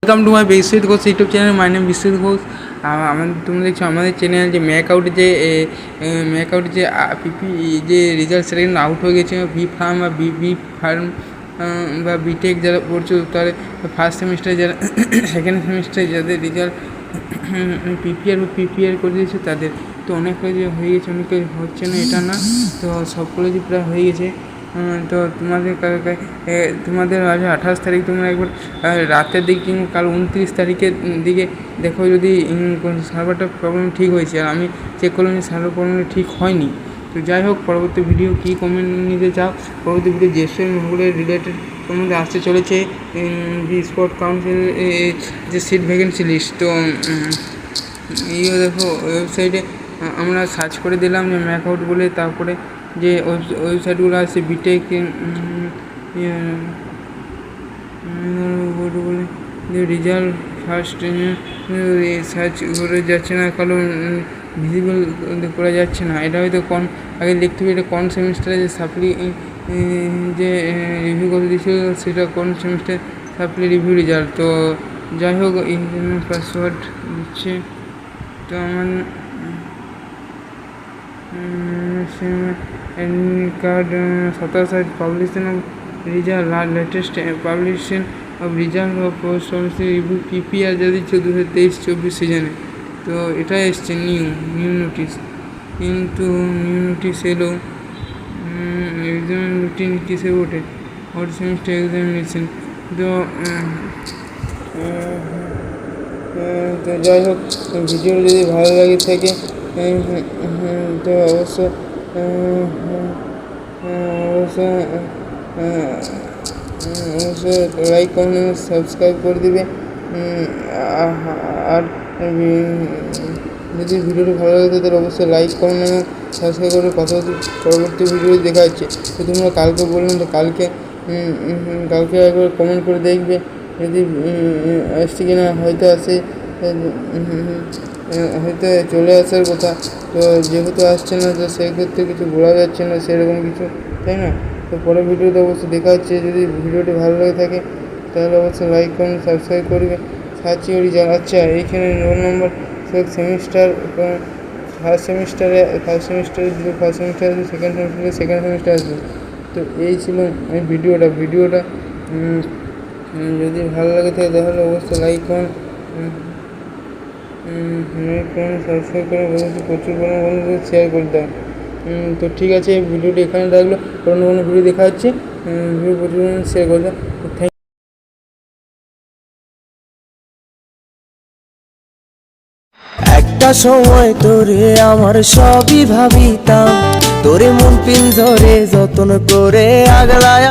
Welcome to my Biswajit Ghosh YouTube channel. My name Biswajit Ghosh. তোমরা দেখছো আমাদের চ্যানেল যে ম্যাকআউটে যে পিপি যে রেজাল্ট সেটা কিন্তু আউট হয়ে গেছে। বি ফার্ম বা বি ফার্ম বা বিটেক যারা পড়ছো তাদের ফার্স্ট সেমিস্টারে, যারা সেকেন্ড সেমিস্টারে যাদের রেজাল্ট পিপিআর করে দিয়েছে তাদের তো অনেক কাজ হয়ে গেছে, অনেক কাজ হচ্ছে না এটা না, তো সব কলেজই প্রায় হয়ে গেছে। তো তোমাদের আজ 28 তারিখ, তোমরা একবার রাতের দিকে কিংবা কাল 29 তারিখের দিকে দেখো যদি সার্ভারটা প্রবলেম ঠিক হয়েছে। আর আমি চেক করলাম যে সার্ভার প্রবলেম ঠিক হয়নি। তো যাই হোক, পরবর্তী ভিডিও কী কমেন্ট নিতে চাও, পরবর্তী ভিডিও জেএসএম মহলের রিলেটেড তোমাদের আসতে চলেছে দি স্পোর্ট কাউন্সিল যে সিট ভ্যাকেন্সি লিস্ট। তো দেখো ওয়েবসাইটে আমরা সার্চ করে দিলাম যে ম্যাকআউট বলে, তারপরে যে ওয়েবসাইটগুলো আছে বিটেক বলে যে রেজাল্ট ফার্স্ট সার্চ করে যাচ্ছে না, কারণ ভিজিবল করা যাচ্ছে না। এটা হয়তো আগে দেখতে হবে এটা কোন সেমিস্টারে যে সাপ্লি যে রিভিউ করে দিয়েছিল সেটা কোন সেমিস্টার সাপ্লি রিভিউ রেজাল্ট। তো যাই হোক, এই জন্য পাসওয়ার্ড দিচ্ছে। তো আমার admit card 27 publication of result latest publication of result of post office review PPR যা দিচ্ছে 2023-24 সিজনে। তো এটা এসছে নিউ নোটিশ, কিন্তু নিউ নোটিশ এলো এক্সাম রুটিন কিসে ওঠে ফোর্থ সেমিস্টার এক্সামিনেশন। তো যাই হোক, ভিডিওটা যদি ভালো লাগে থাকে তো অবশ্যই লাইক কমেন্ট সাবস্ক্রাইব করে দিবে। আর যদি ভিডিওটি ভালো লাগে তাহলে অবশ্যই লাইক কমেন্ট এবং সাবস্ক্রাইব করে কথা পরবর্তী ভিডিও দেখা যাচ্ছে। তো তোমরা কালকে বললাম, তো কালকে একবার কমেন্ট করে দেখবে যদি আসছে কিনা। হয়তো আসে, হয়তো চলে আসার কথা, তো যেহেতু আসছে না তো সেক্ষেত্রে কিছু বলা যাচ্ছে না সেরকম কিছু, তাই না? তো পরের ভিডিওতে অবশ্যই দেখা হচ্ছে। যদি ভিডিওটি ভালো লাগে থাকে তাহলে অবশ্যই লাইক কমেন্ট সাবস্ক্রাইব করবে। সার্চি ওরি জানাচ্ছে এইখানে রোল নম্বর সেমিস্টার ফার্স্ট সেমিস্টারে সেকেন্ড সেমিস্টার আসবে। তো এই ছিল এই ভিডিওটা যদি ভালো লাগে থাকে তাহলে অবশ্যই লাইক কমেন্ট সাবস্ক্রাইব করে প্রচুর পরিমাণে শেয়ার করে দাও। তো ঠিক আছে, ভিডিওটি এখানে রাখলো, কোনো ভিডিও দেখা যাচ্ছে, ভিডিও প্রচুর পরিমাণে শেয়ার করে দাও। একটা সময় তোরে আমার সবই ভাবিতাম, তোরে মন পিঞ্জরে যতন করে আগলায়।